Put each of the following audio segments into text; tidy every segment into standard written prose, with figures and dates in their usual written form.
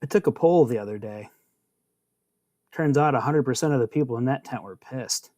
I took a poll the other day. Turns out 100% of the people in that tent were pissed.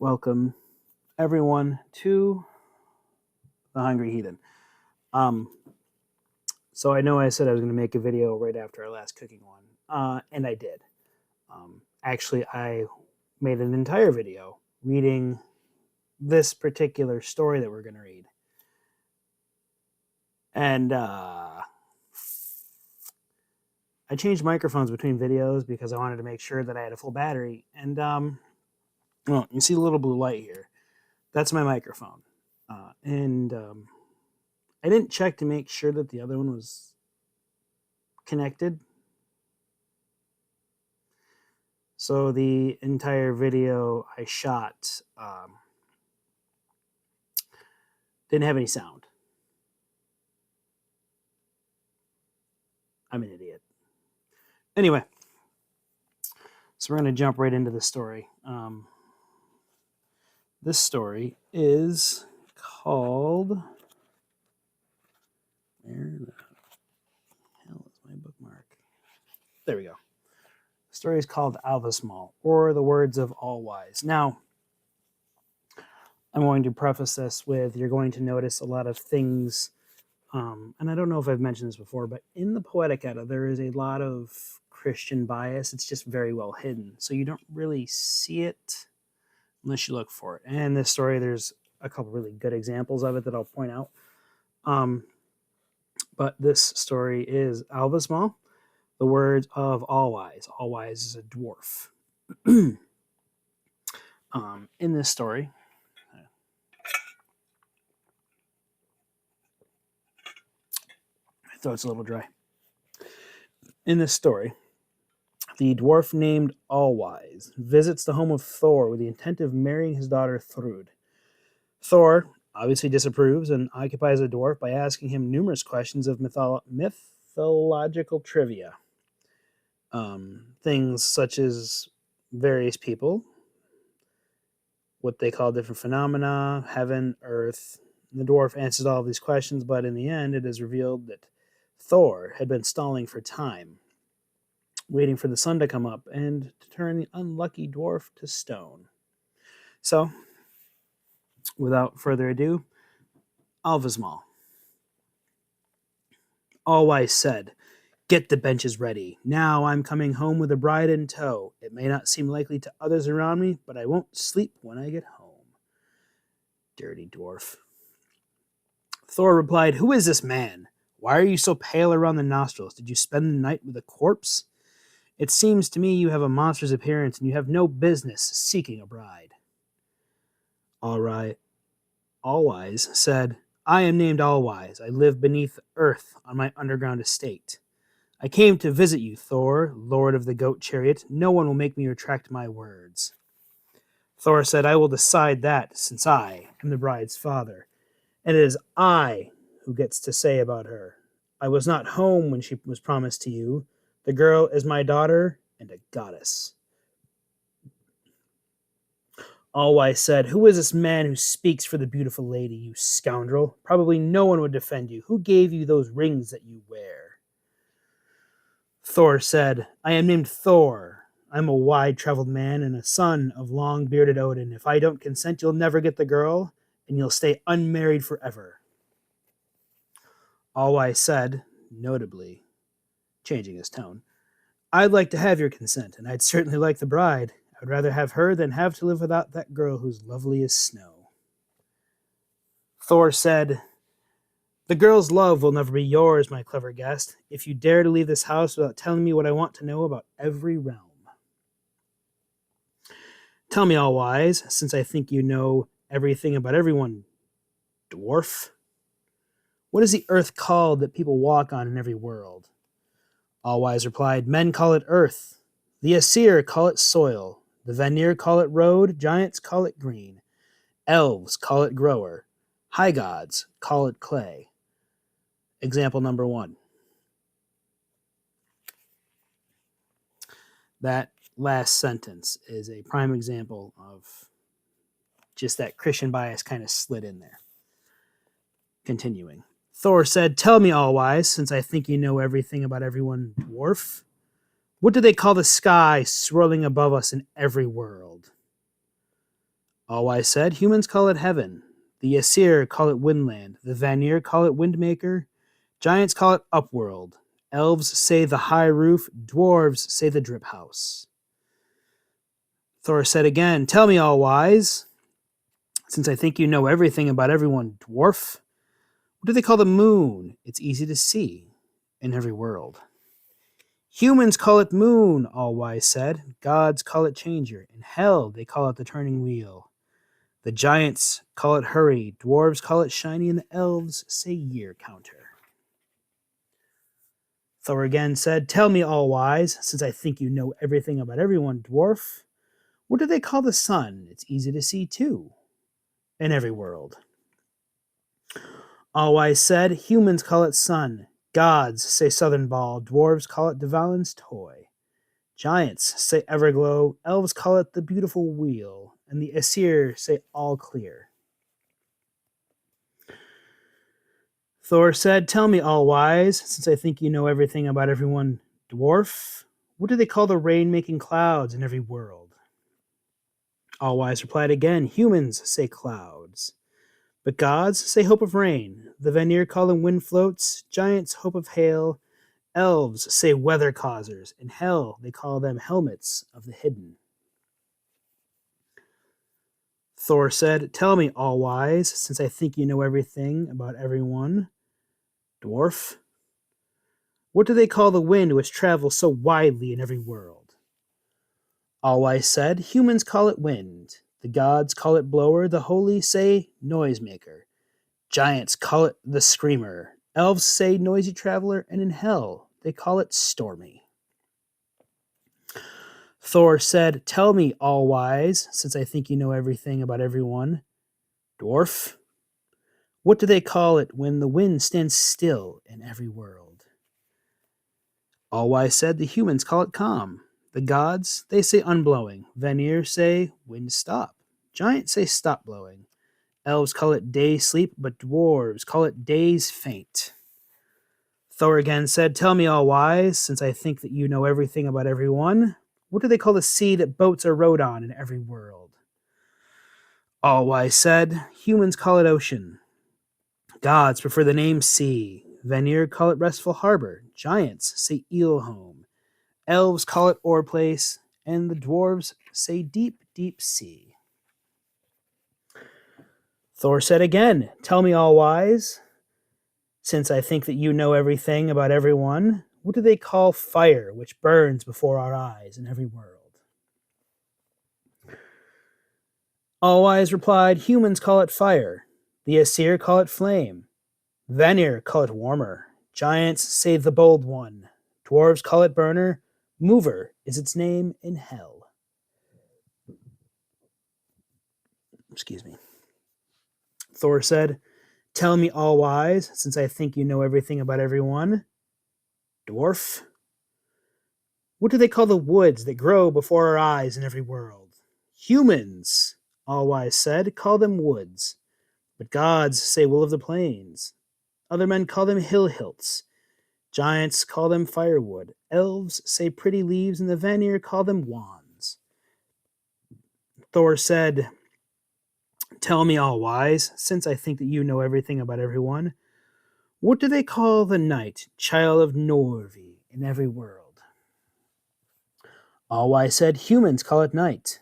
Welcome, everyone, to The Hungry Heathen. So I know I said I was going to make a video right after our last cooking one, and I did. Actually, I made an entire video reading this particular story that we're going to read. And I changed microphones between videos because I wanted to make sure that I had a full battery. And, well, you see the little blue light here. That's my microphone. I didn't check to make sure that the other one was connected. So the entire video I shot didn't have any sound. I'm an idiot. Anyway, so we're going to jump right into the story. This story is called... Where the hell is my bookmark? There we go. The story is called Alvismal, or The Words of Allwise. Now, I'm going to preface this with, you're going to notice a lot of things, and I don't know if I've mentioned this before, but in the Poetic Edda, there is a lot of Christian bias. It's just very well hidden, so you don't really see it unless you look for it. And in this story, there's a couple really good examples of it that I'll point out. But this story is Alvismal, The Words of Allwise. Allwise is a dwarf. In this story, my throat's a little dry. In this story, the dwarf named Allwise visits the home of Thor with the intent of marrying his daughter Thrud. Thor obviously disapproves and occupies the dwarf by asking him numerous questions of mythological trivia. Things such as various people, what they call different phenomena, heaven, earth. The dwarf answers all of these questions, but in the end, it is revealed that Thor had been stalling for time, waiting for the sun to come up and to turn the unlucky dwarf to stone. So, without further ado, Alvismal. Allwise said, "Get the benches ready. Now I'm coming home with a bride in tow. It may not seem likely to others around me, but I won't sleep when I get home." Dirty dwarf. Thor replied, "Who is this man? Why are you so pale around the nostrils? Did you spend the night with a corpse? It seems to me you have a monster's appearance and you have no business seeking a bride." All right. Allwise said, "I am named Allwise. I live beneath earth on my underground estate. I came to visit you, Thor, lord of the goat chariot. No one will make me retract my words." Thor said, "I will decide that, since I am the bride's father, and it is I who gets to say about her. I was not home when she was promised to you. The girl is my daughter and a goddess." Allwise said, "Who is this man who speaks for the beautiful lady, you scoundrel? Probably no one would defend you. Who gave you those rings that you wear?" Thor said, "I am named Thor. I'm a wide-traveled man and a son of long-bearded Odin. If I don't consent, you'll never get the girl, and you'll stay unmarried forever." Allwise said, notably, changing his tone, "I'd like to have your consent, and I'd certainly like the bride. I'd rather have her than have to live without that girl who's lovely as snow." Thor said, "The girl's love will never be yours, my clever guest, if you dare to leave this house without telling me what I want to know about every realm. Tell me, Allwise, since I think you know everything about everyone, dwarf. What is the earth called that people walk on in every world? Allwise replied, Men call it earth. The Asir call it soil. The Vanir call it road. Giants call it green. Elves call it grower. High gods call it clay. Example number 1. That last sentence is a prime example of just that Christian bias kind of slid in there. Continuing. Thor said, Tell me, Allwise, since I think you know everything about everyone, dwarf. What do they call the sky swirling above us in every world? Allwise said, Humans call it heaven. The Asir call it windland. The Vanir call it windmaker. Giants call it upworld. Elves say the high roof. Dwarves say the drip house. Thor said again, Tell me, Allwise, since I think you know everything about everyone, dwarf. What do they call the moon? It's easy to see in every world. Humans call it moon, Allwise said. Gods call it changer. In hell, they call it the turning wheel. The giants call it hurry. Dwarves call it shiny. And the elves say year counter. Thor again said, Tell me, Allwise, since I think you know everything about everyone, dwarf. What do they call the sun? It's easy to see, too, in every world. Allwise said, Humans call it sun. Gods say southern ball. Dwarves call it Dvalin's toy. Giants say everglow. Elves call it the beautiful wheel. And the Asir say all clear. Thor said, Tell me, Allwise, since I think you know everything about everyone, dwarf. What do they call the rain-making clouds in every world? Allwise replied again, Humans say clouds. But gods say hope of rain. The Vanir call them wind floats. Giants hope of hail. Elves say weather causers. In hell, they call them helmets of the hidden. Thor said, Tell me, Allwise, since I think you know everything about everyone, dwarf. What do they call the wind which travels so widely in every world? Allwise said, Humans call it wind. The gods call it blower. The holy say noisemaker. Giants call it the screamer. Elves say noisy traveler. And in hell, they call it stormy. Thor said, Tell me, Allwise, since I think you know everything about everyone, dwarf. What do they call it when the wind stands still in every world? Allwise said, The humans call it calm. The gods, they say unblowing. Vanir say wind stop. Giants say stop blowing. Elves call it day sleep, but dwarves call it days faint. Thor again said, Tell me, Allwise, since I think that you know everything about everyone, what do they call the sea that boats are rowed on in every world? Allwise said, Humans call it ocean. Gods prefer the name sea. Vanir call it restful harbor. Giants say eel home. Elves call it ore place. And the dwarves say deep, deep sea. Thor said again, Tell me, Allwise, since I think that you know everything about everyone, what do they call fire which burns before our eyes in every world? Allwise replied, Humans call it fire. The Asir call it flame. Vanir call it warmer. Giants say the bold one. Dwarves call it burner. Mover is its name in hell. Excuse me. Thor said, Tell me, Allwise, since I think you know everything about everyone. Dwarf. What do they call the woods that grow before our eyes in every world? Humans, Allwise said, call them woods. But gods say will of the plains. Other men call them hill hilts. Giants call them firewood. Elves say pretty leaves, and the Vanir call them wands. Thor said, Tell me, Allwise, since I think that you know everything about everyone, what do they call the night, child of Norvi, in every world? Allwise said, Humans call it night.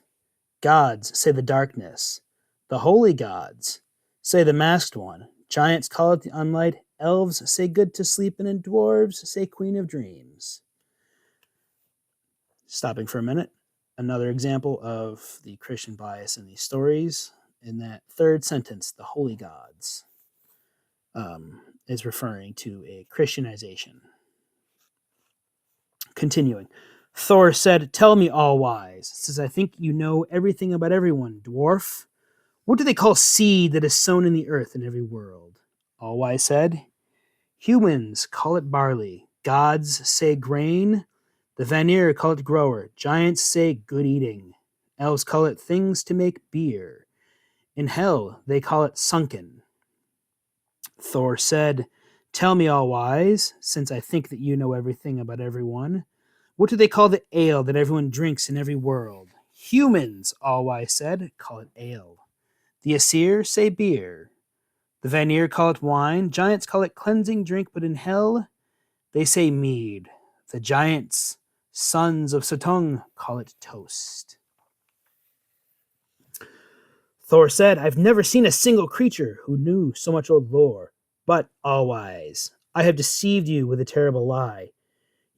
Gods say the darkness. The holy gods say the masked one. Giants call it the unlight. Elves say good to sleep in, and dwarves say queen of dreams. Stopping for a minute. Another example of the Christian bias in these stories. In that third sentence, the holy gods. is referring to a Christianization. Continuing. Thor said, "Tell me, Allwise, since I think you know everything about everyone, dwarf. What do they call seed that is sown in the earth in every world?" Allwise said, "Humans call it barley. Gods say grain. The Vanir call it grower. Giants say good eating. Elves call it things to make beer. In hell, they call it sunken." Thor said, "Tell me, Allwise, since I think that you know everything about everyone. What do they call the ale that everyone drinks in every world?" "Humans," Allwise said, "call it ale. The Aesir say beer. The Vanir call it wine. Giants call it cleansing drink, but in hell, they say mead. The giants, sons of Suttung, call it toast." Thor said, "I've never seen a single creature who knew so much old lore. But, Allwise, I have deceived you with a terrible lie.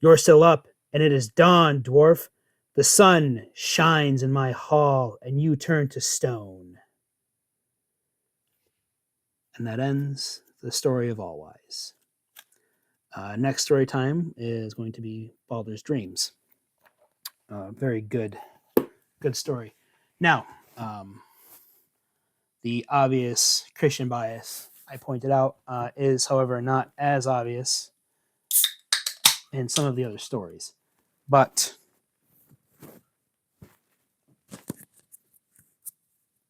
You're still up, and it is dawn, dwarf. The sun shines in my hall, and you turn to stone." And that ends the story of Allwise. Next story time is going to be Baldur's Dreams. Very good story. Now, the obvious Christian bias I pointed out is, however, not as obvious in some of the other stories. But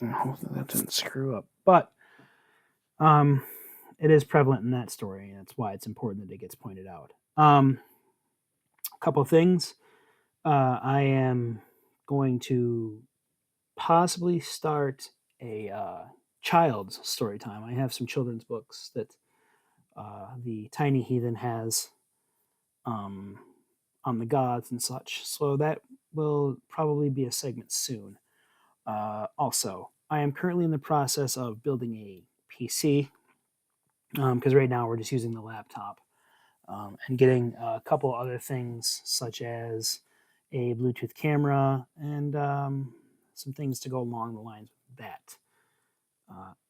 hopefully that didn't screw up. But it is prevalent in that story, and that's why it's important that it gets pointed out. A couple of things. I am going to possibly start a child's story time. I have some children's books that the Tiny Heathen has on the gods and such, so that will probably be a segment soon. Also, I am currently in the process of building a PC because right now we're just using the laptop and getting a couple other things such as a Bluetooth camera and some things to go along the lines with that.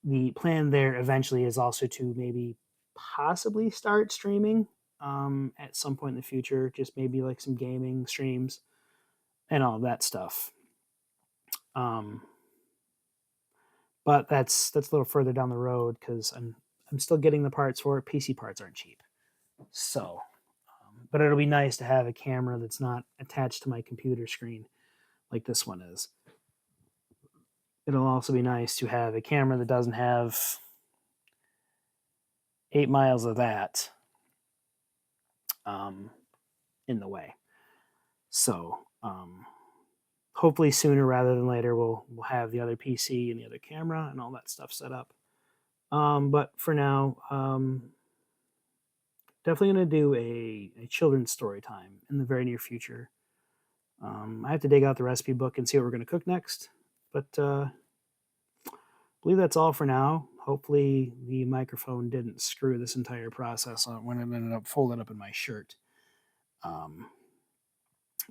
The plan there eventually is also to maybe possibly start streaming at some point in the future, just maybe like some gaming streams and all that stuff. But that's a little further down the road because I'm still getting the parts for it. PC parts aren't cheap, so. But it'll be nice to have a camera that's not attached to my computer screen like this one is. It'll also be nice to have a camera that doesn't have 8 miles of that in the way. So hopefully sooner rather than later we'll have the other PC and the other camera and all that stuff set up. But for now, definitely going to do a children's story time in the very near future. I have to dig out the recipe book and see what we're going to cook next. But I believe that's all for now. Hopefully the microphone didn't screw this entire process on when it ended up folded up in my shirt.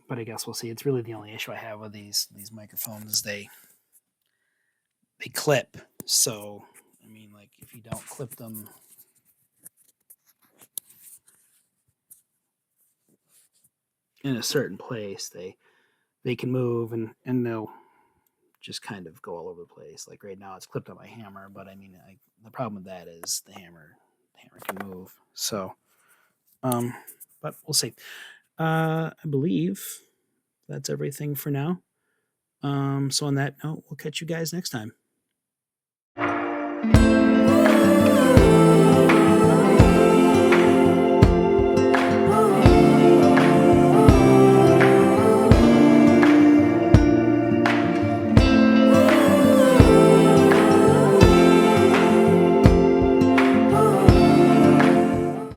But I guess we'll see. It's really the only issue I have with these microphones. They clip. So, I mean, like, if you don't clip them in a certain place, they can move and they'll just kind of go all over the place. Like right now, it's clipped on my hammer, but I mean, the problem with that is the hammer can move. So, but we'll see. I believe that's everything for now. So on that note, we'll catch you guys next time.